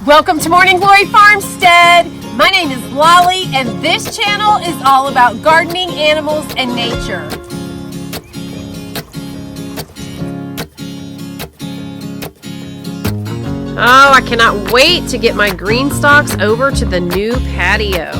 Welcome to Morning Glory Farmstead. My name is Lolly, and this channel is all about gardening, animals, and nature. Oh, I cannot wait to get my green stalks over to the new patio.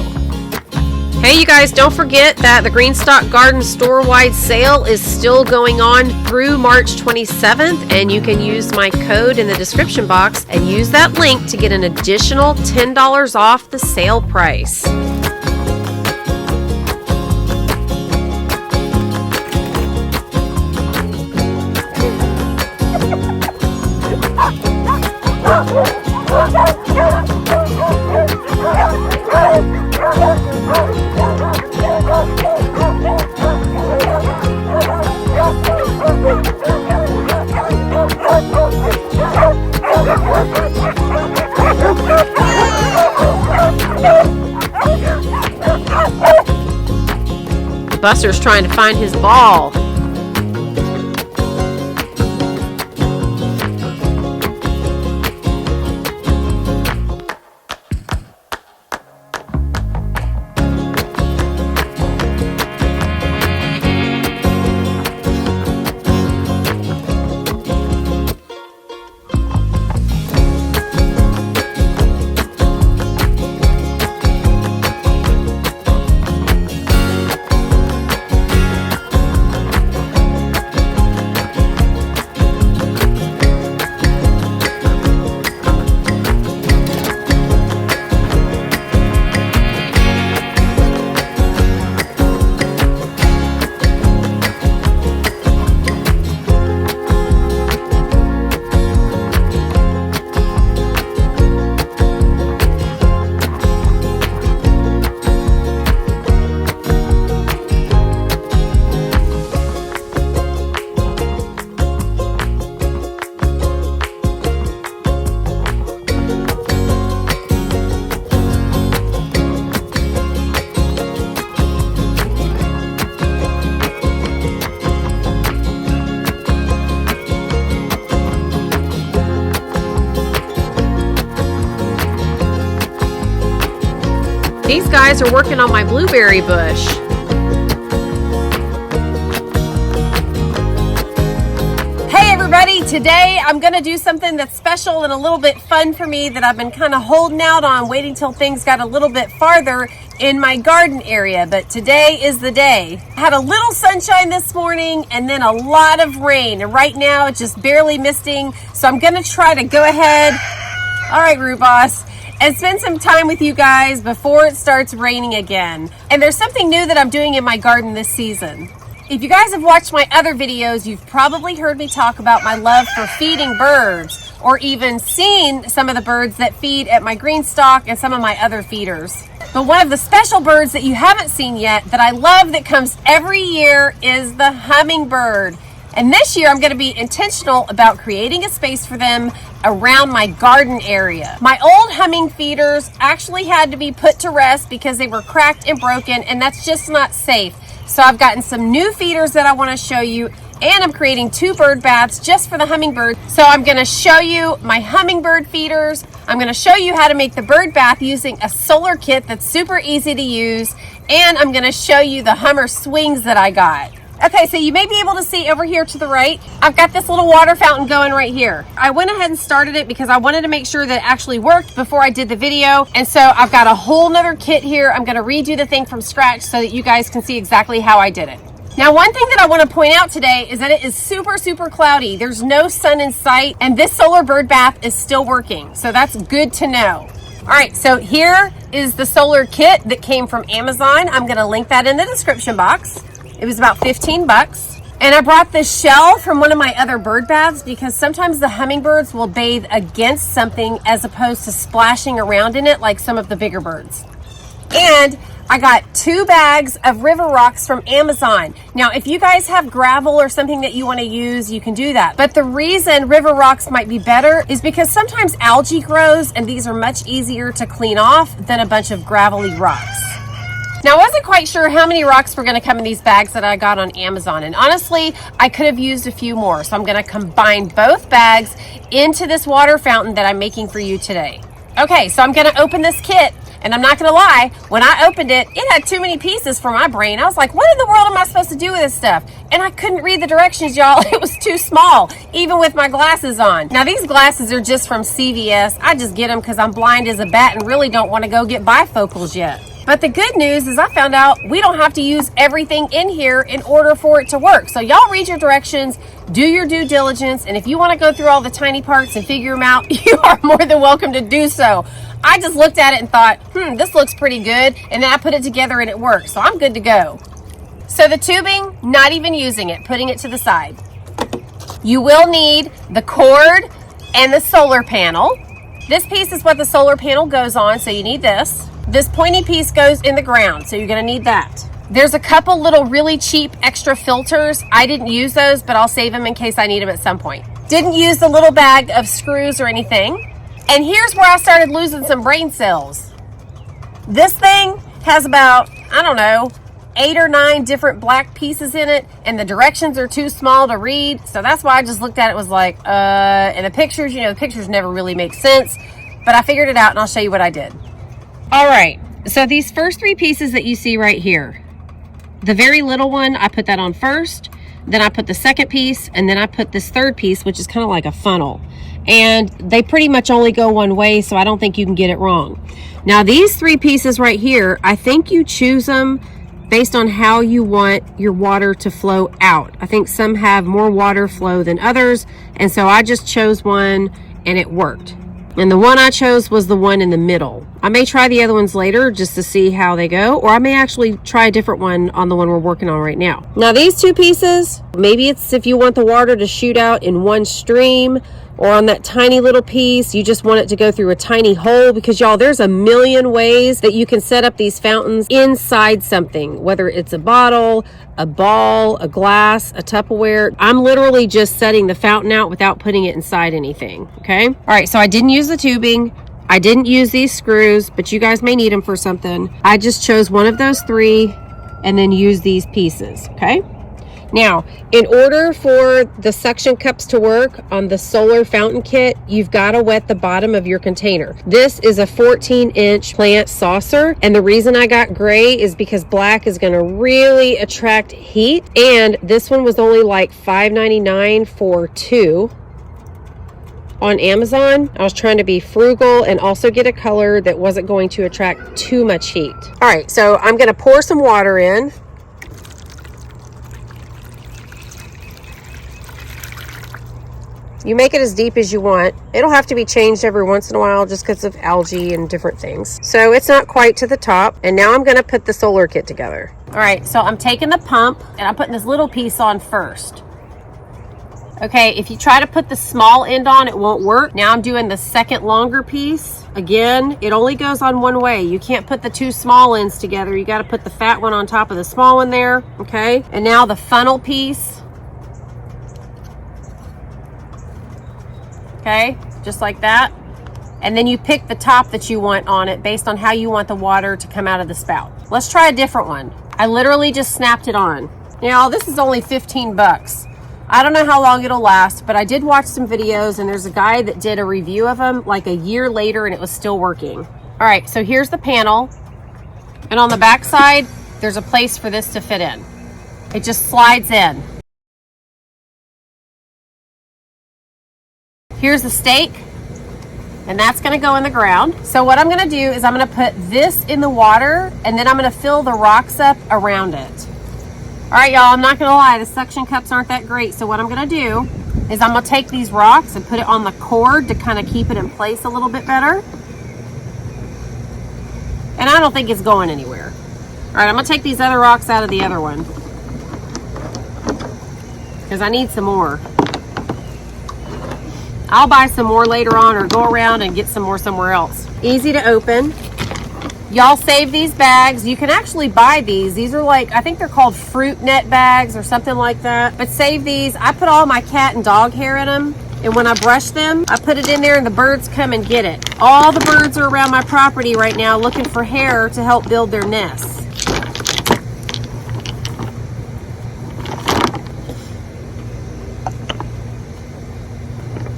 Hey, you guys, don't forget that the GREENSTALK Garden store-wide sale is still going on through March 27th, and you can use my code in the description box and use that link to get an additional $10 off the sale price. Buster's trying to find his ball. These guys are working on my blueberry bush. Hey everybody, today I'm gonna do something that's special and a little bit fun for me that I've been kind of holding out on, waiting till things got a little bit farther in my garden area, but today is the day. I had a little sunshine this morning and then a lot of rain, and right now it's just barely misting, so I'm gonna try to go ahead, all right, Boss, and spend some time with you guys before it starts raining again. And there's something new that I'm doing in my garden this season. If you guys have watched my other videos, you've probably heard me talk about my love for feeding birds, or even seen some of the birds that feed at my GREENSTALK and some of my other feeders. But one of the special birds that you haven't seen yet that I love that comes every year is the hummingbird. And this year I'm going to be intentional about creating a space for them around my garden area. My old humming feeders actually had to be put to rest because they were cracked and broken, and that's just not safe. So I've gotten some new feeders that I want to show you, and I'm creating 2 bird baths just for the hummingbird. So I'm going to show you my hummingbird feeders. I'm going to show you how to make the bird bath using a solar kit that's super easy to use, and I'm going to show you the Hummingbird Swings that I got. Okay, so you may be able to see over here to the right, I've got this little water fountain going right here. I went ahead and started it because I wanted to make sure that it actually worked before I did the video. And so I've got a whole nother kit here. I'm gonna redo the thing from scratch so that you guys can see exactly how I did it. Now, one thing that I want to point out today is that it is super cloudy. There's no sun in sight, and this solar bird bath is still working. So that's good to know. All right, so here is the solar kit that came from Amazon. I'm gonna link that in the description box. It was about 15 bucks. And I brought this shell from one of my other bird baths because sometimes the hummingbirds will bathe against something as opposed to splashing around in it like some of the bigger birds. And I got 2 bags of river rocks from Amazon. Now, if you guys have gravel or something that you want to use, you can do that. But the reason river rocks might be better is because sometimes algae grows, and these are much easier to clean off than a bunch of gravelly rocks. Now, I wasn't quite sure how many rocks were going to come in these bags that I got on Amazon. And honestly, I could have used a few more. So I'm going to combine both bags into this water fountain that I'm making for you today. Okay, so I'm gonna open this kit, and I'm not gonna lie, when I opened it, it had too many pieces for my brain. I was like, what in the world am I supposed to do with this stuff? And I couldn't read the directions, y'all. It was too small, even with my glasses on. Now, these glasses are just from CVS. I just get them because I'm blind as a bat and really don't want to go get bifocals yet. But the good news is I found out we don't have to use everything in here in order for it to work. So y'all read your directions, do your due diligence, and if you want to go through all the tiny parts and figure them out, you are more than welcome to do so. I just looked at it and thought, this looks pretty good, and then I put it together and it works, so I'm good to go. So the tubing, not even using it, putting it to the side. You will need the cord and the solar panel. This piece is what the solar panel goes on, so you need this. This pointy piece goes in the ground, so you're gonna need that. There's a couple little really cheap extra filters. I didn't use those, but I'll save them in case I need them at some point. Didn't use the little bag of screws or anything. And here's where I started losing some brain cells. This thing has about, I don't know, 8 or 9 different black pieces in it, and the directions are too small to read. So that's why I just looked at it, was like, and the pictures, the pictures never really make sense, but I figured it out and I'll show you what I did. All right, so these first 3 pieces that you see right here, the very little one, I put that on first, then I put the second piece, and then I put this third piece, which is kind of like a funnel. And they pretty much only go one way, so I don't think you can get it wrong. Now these 3 pieces right here, I think you choose them based on how you want your water to flow out. I think some have more water flow than others, and so I just chose one and it worked. And the one I chose was the one in the middle. I may try the other ones later just to see how they go, or I may actually try a different one on the one we're working on right now. Now these 2 pieces, maybe it's if you want the water to shoot out in one stream, or on that tiny little piece, you just want it to go through a tiny hole, because y'all, there's a million ways that you can set up these fountains inside something, whether it's a bottle, a ball, a glass, a Tupperware. I'm literally just setting the fountain out without putting it inside anything, okay? All right, so I didn't use the tubing. I didn't use these screws, but you guys may need them for something. I just chose one of those 3 and then use these pieces, okay? Now, in order for the suction cups to work on the solar fountain kit, you've got to wet the bottom of your container. This is a 14-inch plant saucer, and the reason I got gray is because black is going to really attract heat, and this one was only like $5.99 for 2 on Amazon. I was trying to be frugal and also get a color that wasn't going to attract too much heat. All right, so I'm going to pour some water in. You make it as deep as you want. It'll have to be changed every once in a while just because of algae and different things. So it's not quite to the top. And now I'm going to put the solar kit together. All right, so I'm taking the pump and I'm putting this little piece on first. Okay, if you try to put the small end on, it won't work. Now I'm doing the second longer piece. Again, it only goes on one way. You can't put the 2 small ends together. You got to put the fat one on top of the small one there, okay? And now the funnel piece. Okay, just like that. And then you pick the top that you want on it based on how you want the water to come out of the spout. Let's try a different one. I literally just snapped it on. Now, this is only 15 bucks. I don't know how long it'll last, but I did watch some videos, and there's a guy that did a review of them like a year later, and it was still working. All right, so here's the panel. And on the back side, there's a place for this to fit in. It just slides in. Here's the stake, and that's going to go in the ground. So what I'm going to do is I'm going to put this in the water, and then I'm going to fill the rocks up around it. All right, y'all, I'm not going to lie, the suction cups aren't that great. So what I'm going to do is I'm going to take these rocks and put it on the cord to kind of keep it in place a little bit better. And I don't think it's going anywhere. All right, I'm going to take these other rocks out of the other one because I need some more. I'll buy some more later on or go around and get some more somewhere else. Easy to open. Y'all save these bags. You can actually buy these. These are like, I think they're called fruit net bags or something like that. But save these. I put all my cat and dog hair in them. And when I brush them, I put it in there and the birds come and get it. All the birds are around my property right now looking for hair to help build their nests.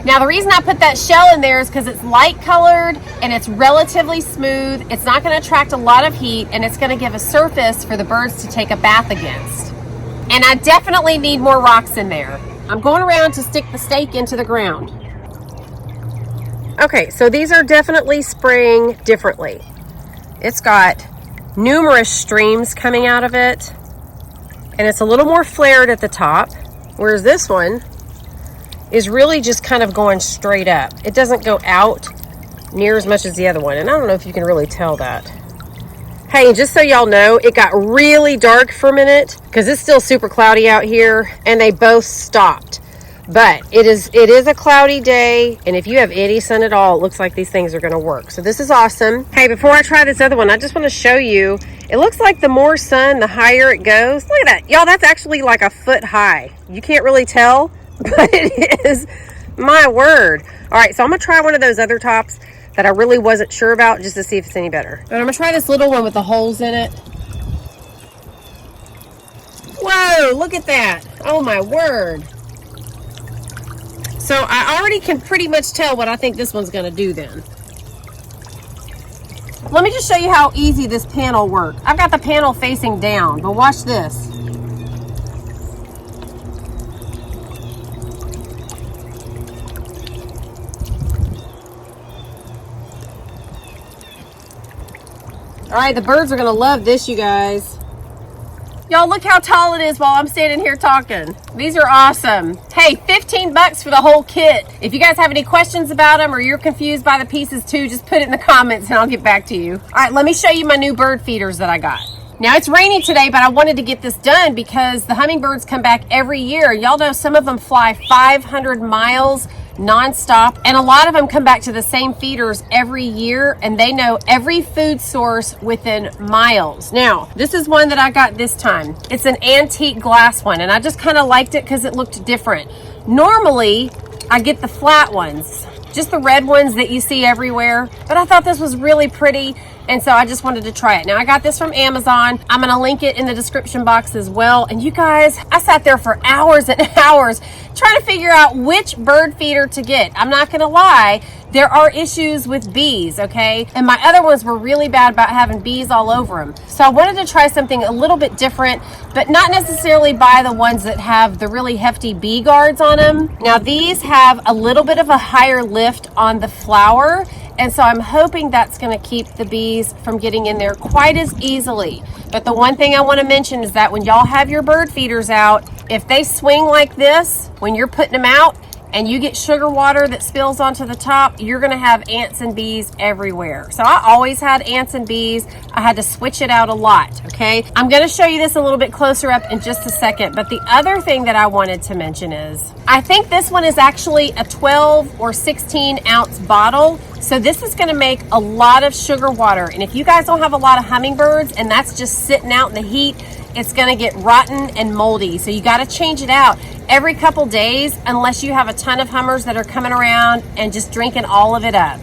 Now the reason I put that shell in there is because it's light colored and it's relatively smooth. It's not going to attract a lot of heat, and it's going to give a surface for the birds to take a bath against. And I definitely need more rocks in there. I'm going around to stick the stake into the ground. Okay, so these are definitely spraying differently. It's got numerous streams coming out of it, and it's a little more flared at the top, whereas this one is really just kind of going straight up. It doesn't go out near as much as the other one, and I don't know if you can really tell that. Hey, just so y'all know, it got really dark for a minute because it's still super cloudy out here, and they both stopped. But it is a cloudy day, and if you have any sun at all, it looks like these things are going to work. So this is awesome. Hey, before I try this other one, I just want to show you, it looks like the more sun, the higher it goes. Look at that. Y'all, that's actually like a foot high. You can't really tell, but it is. My word. All right, so I'm going to try one of those other tops that I really wasn't sure about just to see if it's any better. But I'm going to try this little one with the holes in it. Whoa, look at that. Oh, my word. So I already can pretty much tell what I think this one's going to do then. Let me just show you how easy this panel works. I've got the panel facing down, but watch this. All right, the birds are going to love this, you guys. Y'all, look how tall it is while I'm standing here talking. These are awesome. Hey, 15 bucks for the whole kit. If you guys have any questions about them or you're confused by the pieces too, just put it in the comments and I'll get back to you. All right, let me show you my new bird feeders that I got. Now, it's raining today, but I wanted to get this done because the hummingbirds come back every year. Y'all know some of them fly 500 miles nonstop, and a lot of them come back to the same feeders every year, and they know every food source within miles. Now, this is one that I got this time. It's an antique glass one, and I just kind of liked it because it looked different. Normally, I get the flat ones, just the red ones that you see everywhere, but I thought this was really pretty, and so I just wanted to try it. Now, I got this from Amazon. I'm going to link it in the description box as well. And you guys, I sat there for hours and hours trying to figure out which bird feeder to get. I'm not going to lie, there are issues with bees, okay? And my other ones were really bad about having bees all over them. So I wanted to try something a little bit different, but not necessarily buy the ones that have the really hefty bee guards on them. Now, these have a little bit of a higher lift on the flower, and so I'm hoping that's going to keep the bees from getting in there quite as easily. But the one thing I want to mention is that when y'all have your bird feeders out, if they swing like this, when you're putting them out, and you get sugar water that spills onto the top, you're going to have ants and bees everywhere. So I always had ants and bees. I had to switch it out a lot, okay? I'm going to show you this a little bit closer up in just a second, but the other thing that I wanted to mention is, I think this one is actually a 12 or 16 ounce bottle. So this is going to make a lot of sugar water. And if you guys don't have a lot of hummingbirds and that's just sitting out in the heat, it's going to get rotten and moldy. So you got to change it out every couple days unless you have a ton of hummers that are coming around and just drinking all of it up.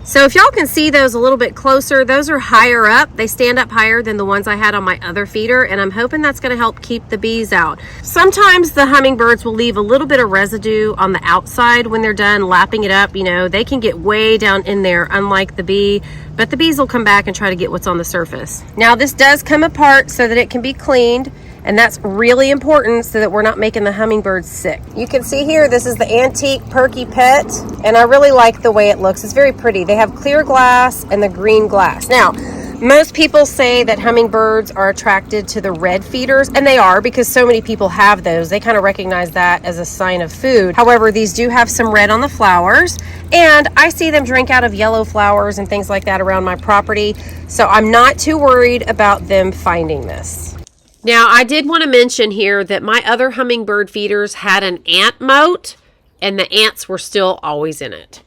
So if y'all can see those a little bit closer, those are higher up. They stand up higher than the ones I had on my other feeder, and I'm hoping that's going to help keep the bees out. Sometimes the hummingbirds will leave a little bit of residue on the outside when they're done lapping it up. You know, they can get way down in there, unlike the bee, but the bees will come back and try to get what's on the surface. Now, this does come apart so that it can be cleaned, and that's really important so that we're not making the hummingbirds sick. You can see here, this is the antique Perky Pet, and I really like the way it looks. It's very pretty. They have clear glass and the green glass. Now, most people say that hummingbirds are attracted to the red feeders, and they are because so many people have those. They kind of recognize that as a sign of food. However, these do have some red on the flowers, and I see them drink out of yellow flowers and things like that around my property, so I'm not too worried about them finding this. Now, I did want to mention here that my other hummingbird feeders had an ant moat, and the ants were still always in it.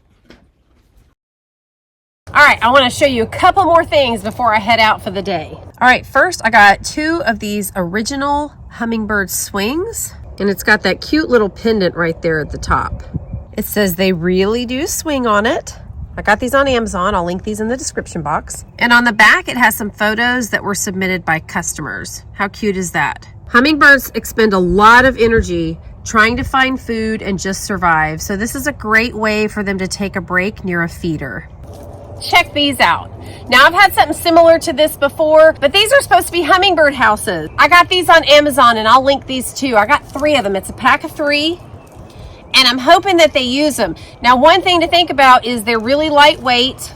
All right, I want to show you a couple more things before I head out for the day. All right, first I got 2 of these original Hummingbird Swings, and it's got that cute little pendant right there at the top. It says they really do swing on it. I got these on Amazon. I'll link these in the description box. And on the back, it has some photos that were submitted by customers. How cute is that? Hummingbirds expend a lot of energy trying to find food and just survive. So this is a great way for them to take a break near a feeder. Check these out. Now, I've had something similar to this before, but these are supposed to be hummingbird houses. I got these on Amazon, and I'll link these too. I got 3 of them. It's a pack of 3, and I'm hoping that they use them. Now, one thing to think about is they're really lightweight,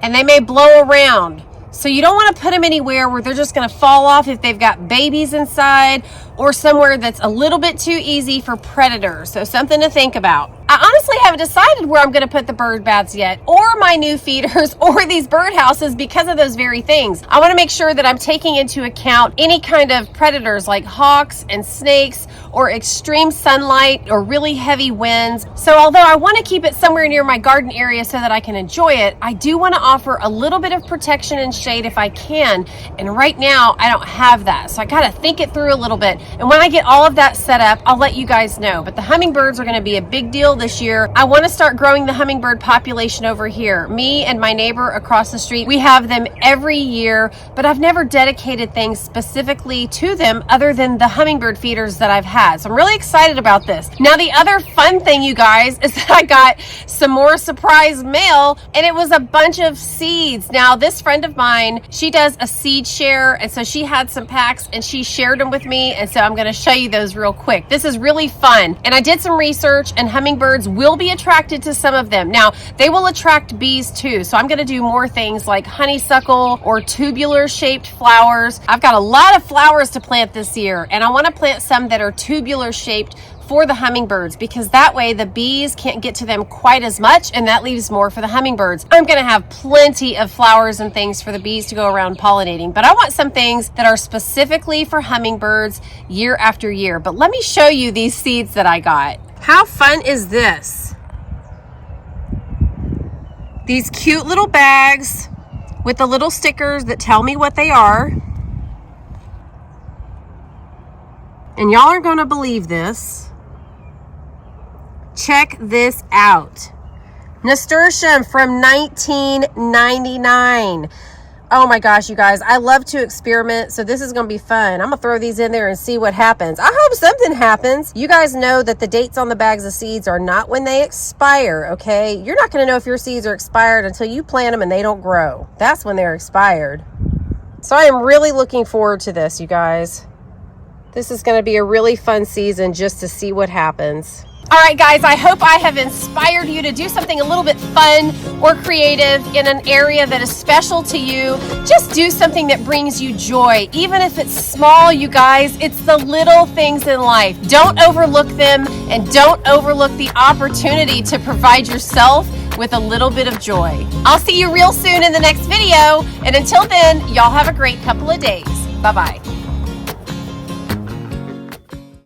and they may blow around. So you don't want to put them anywhere where they're just going to fall off if they've got babies inside, or somewhere that's a little bit too easy for predators. So something to think about. I honestly haven't decided where I'm going to put the bird baths yet, or my new feeders, or these birdhouses, because of those very things. I want to make sure that I'm taking into account any kind of predators like hawks and snakes, or extreme sunlight, or really heavy winds. So although I want to keep it somewhere near my garden area so that I can enjoy it, I do want to offer a little bit of protection and shade if I can. And right now I don't have that. So I got to think it through a little bit. And when I get all of that set up, I'll let you guys know. But the hummingbirds are going to be a big deal this year. I want to start growing the hummingbird population over here. Me and my neighbor across the street, we have them every year, but I've never dedicated things specifically to them other than the hummingbird feeders that I've had. So I'm really excited about this. Now, the other fun thing, you guys, is that I got some more surprise mail, and it was a bunch of seeds. Now, this friend of mine, she does a seed share, and so she had some packs and she shared them with me, and so I'm going to show you those real quick. This is really fun, and I did some research, and hummingbirds will be attracted to some of them. Now, they will attract bees too, so I'm going to do more things like honeysuckle or tubular shaped flowers. I've got a lot of flowers to plant this year, and I want to plant some that are tubular shaped for the hummingbirds, because that way the bees can't get to them quite as much, and that leaves more for the hummingbirds. I'm going to have plenty of flowers and things for the bees to go around pollinating, but I want some things that are specifically for hummingbirds year after year. But let me show you these seeds that I got. How fun is this? These cute little bags with the little stickers that tell me what they are. And y'all are going to believe this. Check this out. Nasturtium from 1999. Oh my gosh, you guys, I love to experiment, so this is going to be fun. I'm going to throw these in there and see what happens. I hope something happens. You guys know that the dates on the bags of seeds are not when they expire, okay? You're not going to know if your seeds are expired until you plant them and they don't grow. That's when they're expired. So I am really looking forward to this, you guys. This is going to be a really fun season just to see what happens. All right, guys, I hope I have inspired you to do something a little bit fun or creative in an area that is special to you. Just do something that brings you joy. Even if it's small, you guys, it's the little things in life. Don't overlook them, and don't overlook the opportunity to provide yourself with a little bit of joy. I'll see you real soon in the next video. And until then, y'all have a great couple of days. Bye-bye.